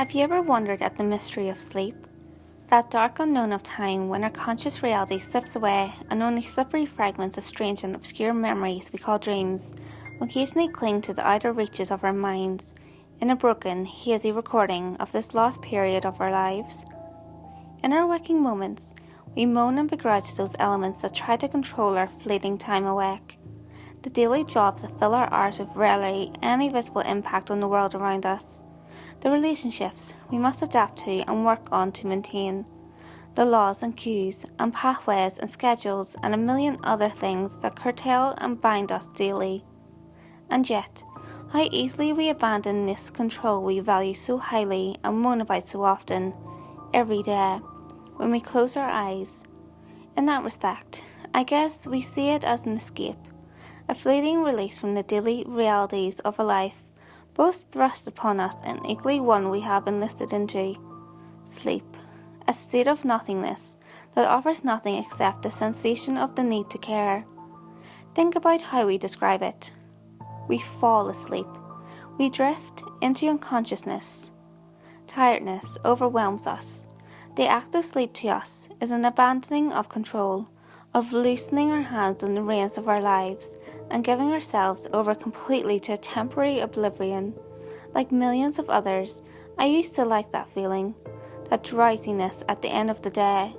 Have you ever wondered at the mystery of sleep? That dark unknown of time when our conscious reality slips away and only slippery fragments of strange and obscure memories we call dreams occasionally cling to the outer reaches of our minds in a broken, hazy recording of this lost period of our lives. In our waking moments, we moan and begrudge those elements that try to control our fleeting time awake. The daily jobs that fill our hours with rarely any visible impact on the world around us. The relationships we must adapt to and work on to maintain. The laws and cues and pathways and schedules and a million other things that curtail and bind us daily. And yet, how easily we abandon this control we value so highly and moan about so often, every day, when we close our eyes. In that respect, I guess we see it as an escape, a fleeting release from the daily realities of a life, both thrust upon us and equally one we have enlisted into. Sleep, a state of nothingness that offers nothing except the sensation of the need to care. Think about how we describe it. We fall asleep. We drift into unconsciousness. Tiredness overwhelms us. The act of sleep to us is an abandoning of control, of loosening our hands on the reins of our lives and giving ourselves over completely to a temporary oblivion. Like millions of others, I used to like that feeling, that drowsiness at the end of the day,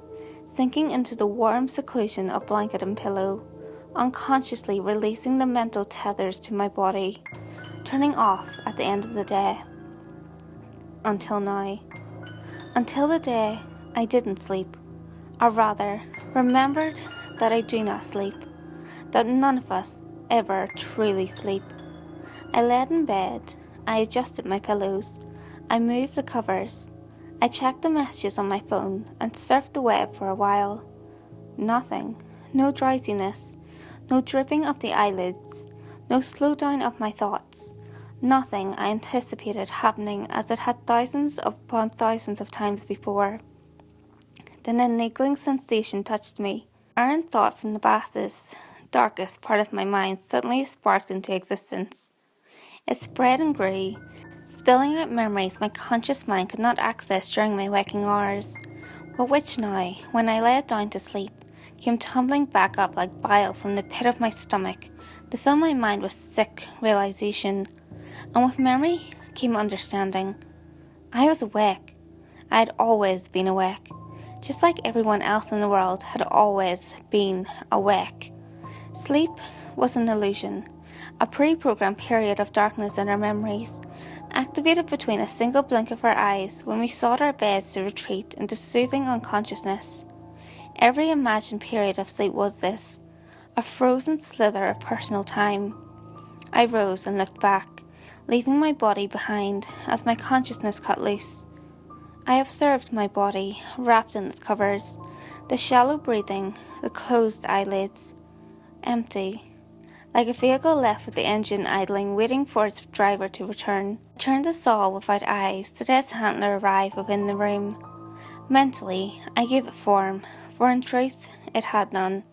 sinking into the warm seclusion of blanket and pillow, unconsciously releasing the mental tethers to my body, turning off at the end of the day. Until now. Until the day I didn't sleep, or rather, remembered that I do not sleep, that none of us ever truly sleep. I laid in bed, I adjusted my pillows, I moved the covers, I checked the messages on my phone and surfed the web for a while. Nothing, no drowsiness, no dripping of the eyelids, no slowdown of my thoughts, nothing I anticipated happening as it had thousands upon thousands of times before. Then a niggling sensation touched me. Errant thought from the bassest, darkest part of my mind suddenly sparked into existence. It spread and grew, spilling out memories my conscious mind could not access during my waking hours, but which now, when I lay down to sleep, came tumbling back up like bile from the pit of my stomach to fill my mind with sick realization, and with memory came understanding. I was awake. I had always been awake, just like everyone else in the world had always been awake. Sleep was an illusion, a pre-programmed period of darkness in our memories, activated between a single blink of our eyes when we sought our beds to retreat into soothing unconsciousness. Every imagined period of sleep was this, a frozen slither of personal time. I rose and looked back, leaving my body behind as my consciousness cut loose. I observed my body, wrapped in its covers, the shallow breathing, the closed eyelids, empty, like a vehicle left with the engine idling, waiting for its driver to return. I turned and saw without eyes the dead handler arrive within the room. Mentally, I gave it form, for in truth, it had none.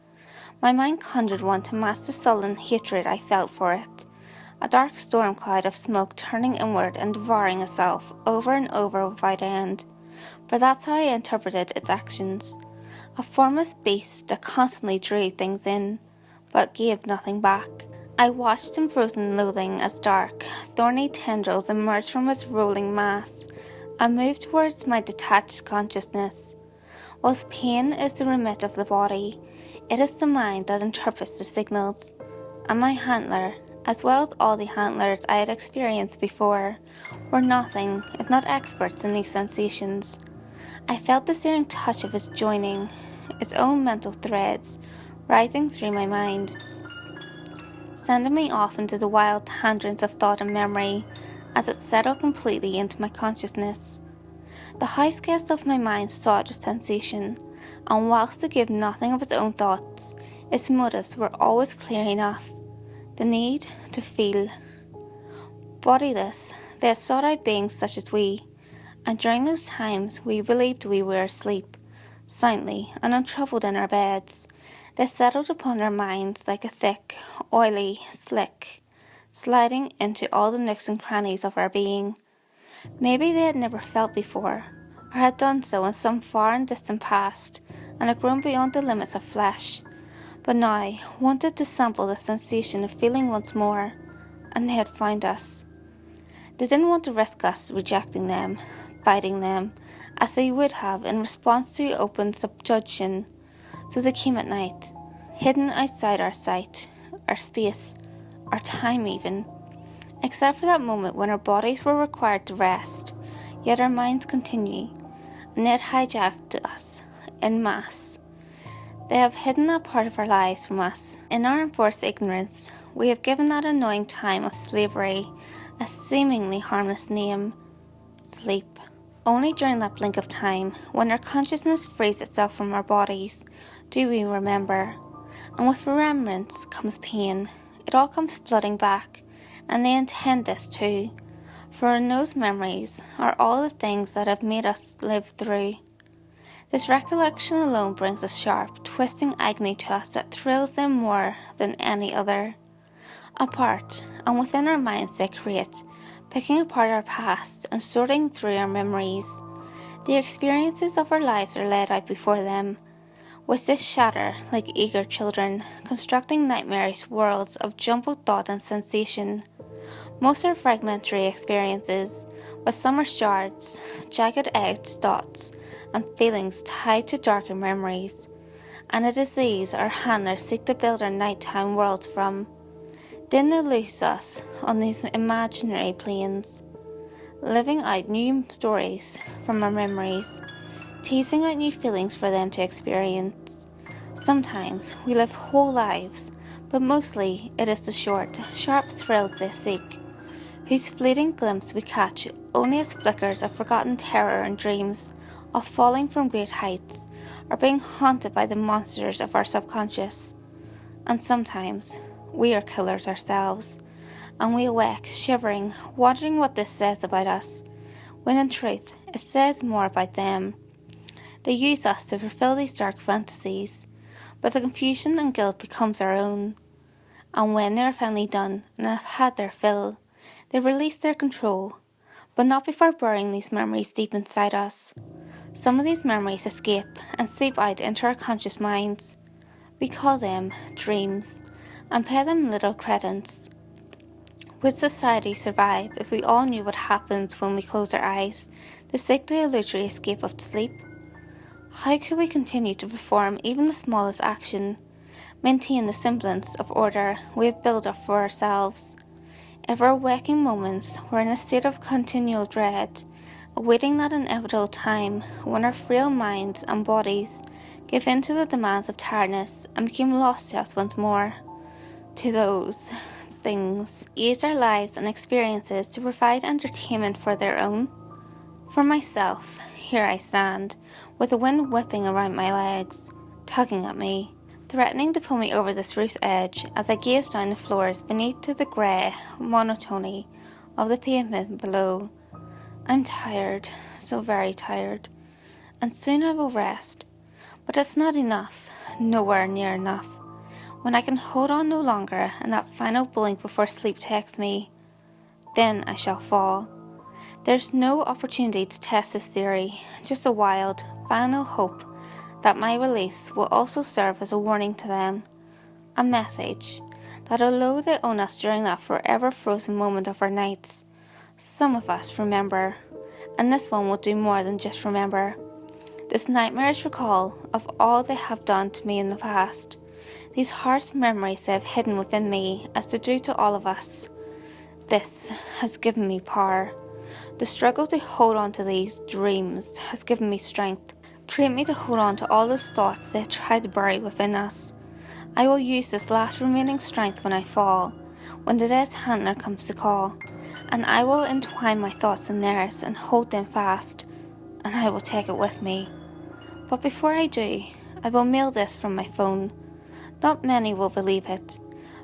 My mind conjured one to mask the sullen hatred I felt for it. A dark storm cloud of smoke turning inward and devouring itself over and over without end. For that's how I interpreted its actions. A formless beast that constantly drew things in, but gave nothing back. I watched in frozen loathing as dark, thorny tendrils emerged from its rolling mass and moved towards my detached consciousness. Whilst pain is the remit of the body, it is the mind that interprets the signals. And my handler, as well as all the handlers I had experienced before, were nothing if not experts in these sensations. I felt the searing touch of his joining, its own mental threads, writhing through my mind, sending me off into the wild tangents of thought and memory as it settled completely into my consciousness. The house guest of my mind sought the sensation, and whilst it gave nothing of its own thoughts, its motives were always clear enough. The need to feel. Bodiless, they had sought out beings such as we, and during those times we believed we were asleep, soundly and untroubled in our beds. They settled upon our minds like a thick, oily slick, sliding into all the nooks and crannies of our being. Maybe they had never felt before, or had done so in some far and distant past, and had grown beyond the limits of flesh, but now wanted to sample the sensation of feeling once more, and they had found us. They didn't want to risk us rejecting them, fighting them, as they would have in response to open subjugation, so they came at night, hidden outside our sight, our space, our time even, except for that moment when our bodies were required to rest, yet our minds continue, and they had hijacked us en masse. They have hidden that part of our lives from us. In our enforced ignorance, we have given that annoying time of slavery a seemingly harmless name: sleep. Only during that blink of time, when our consciousness frees itself from our bodies, do we remember. And with remembrance comes pain. It all comes flooding back, and they intend this too, for in those memories are all the things that have made us live through. This recollection alone brings a sharp, twisting agony to us that thrills them more than any other. Apart, and within our minds they create, picking apart our past and sorting through our memories. The experiences of our lives are laid out before them, with this shatter like eager children, constructing nightmarish worlds of jumbled thought and sensation. Most are fragmentary experiences, with some are shards, jagged-edged dots, and feelings tied to darker memories, and it is these our handlers seek to build our nighttime worlds from. Then they lose us on these imaginary planes, living out new stories from our memories, teasing out new feelings for them to experience. Sometimes we live whole lives, but mostly it is the short, sharp thrills they seek, whose fleeting glimpse we catch only as flickers of forgotten terror and dreams of falling from great heights, or being haunted by the monsters of our subconscious. And sometimes we are killers ourselves, and we awake shivering, wondering what this says about us, when in truth it says more about them. They use us to fulfill these dark fantasies, but the confusion and guilt becomes our own. And when they are finally done and have had their fill, they release their control, but not before burying these memories deep inside us. Some of these memories escape and seep out into our conscious minds. We call them dreams, and pay them little credence. Would society survive if we all knew what happens when we close our eyes to seek the illusory escape of sleep? How could we continue to perform even the smallest action, maintain the semblance of order we have built up for ourselves, if our waking moments were in a state of continual dread, awaiting that inevitable time when our frail minds and bodies gave in to the demands of tiredness and became lost to us once more? To those things use our lives and experiences to provide entertainment for their own? For myself, here I stand, with the wind whipping around my legs, tugging at me, threatening to pull me over this roof's edge as I gaze down the floors beneath to the grey monotony of the pavement below. I'm tired, so very tired, and soon I will rest, but it's not enough, nowhere near enough. When I can hold on no longer and that final blink before sleep takes me, then I shall fall. There's no opportunity to test this theory, just a wild, final hope that my release will also serve as a warning to them, a message that although they own us during that forever frozen moment of our nights, some of us remember, and this one will do more than just remember. This nightmarish recall of all they have done to me in the past, these harsh memories they have hidden within me as they do to all of us. This has given me power. The struggle to hold on to these dreams has given me strength, trained me to hold on to all those thoughts they tried to bury within us. I will use this last remaining strength when I fall, when the day's handler comes to call, and I will entwine my thoughts in theirs and hold them fast, and I will take it with me. But before I do, I will mail this from my phone. Not many will believe it.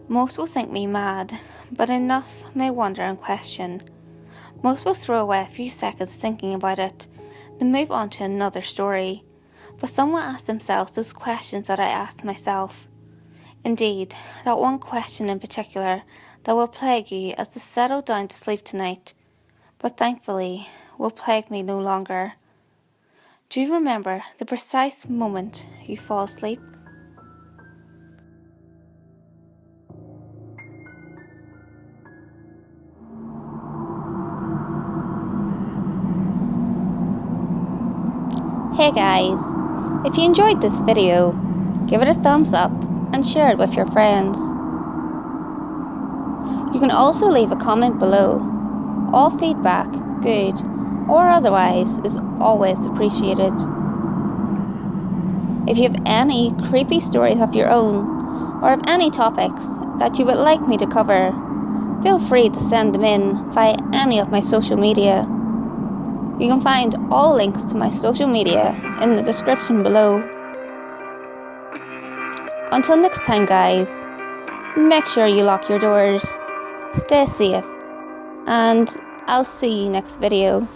Most will think me mad, but enough may wonder and question. Most will throw away a few seconds thinking about it, then move on to another story. But some will ask themselves those questions that I asked myself. Indeed, that one question in particular that will plague you as you settle down to sleep tonight. but thankfully will plague me no longer. Do you remember the precise moment you fall asleep? Hey guys, if you enjoyed this video, give it a thumbs up and share it with your friends. You can also leave a comment below. All feedback, good or otherwise, is always appreciated. If you have any creepy stories of your own, or have any topics that you would like me to cover, feel free to send them in via any of my social media. You can find all links to my social media in the description below. Until next time guys, make sure you lock your doors, stay safe, and I'll see you next video.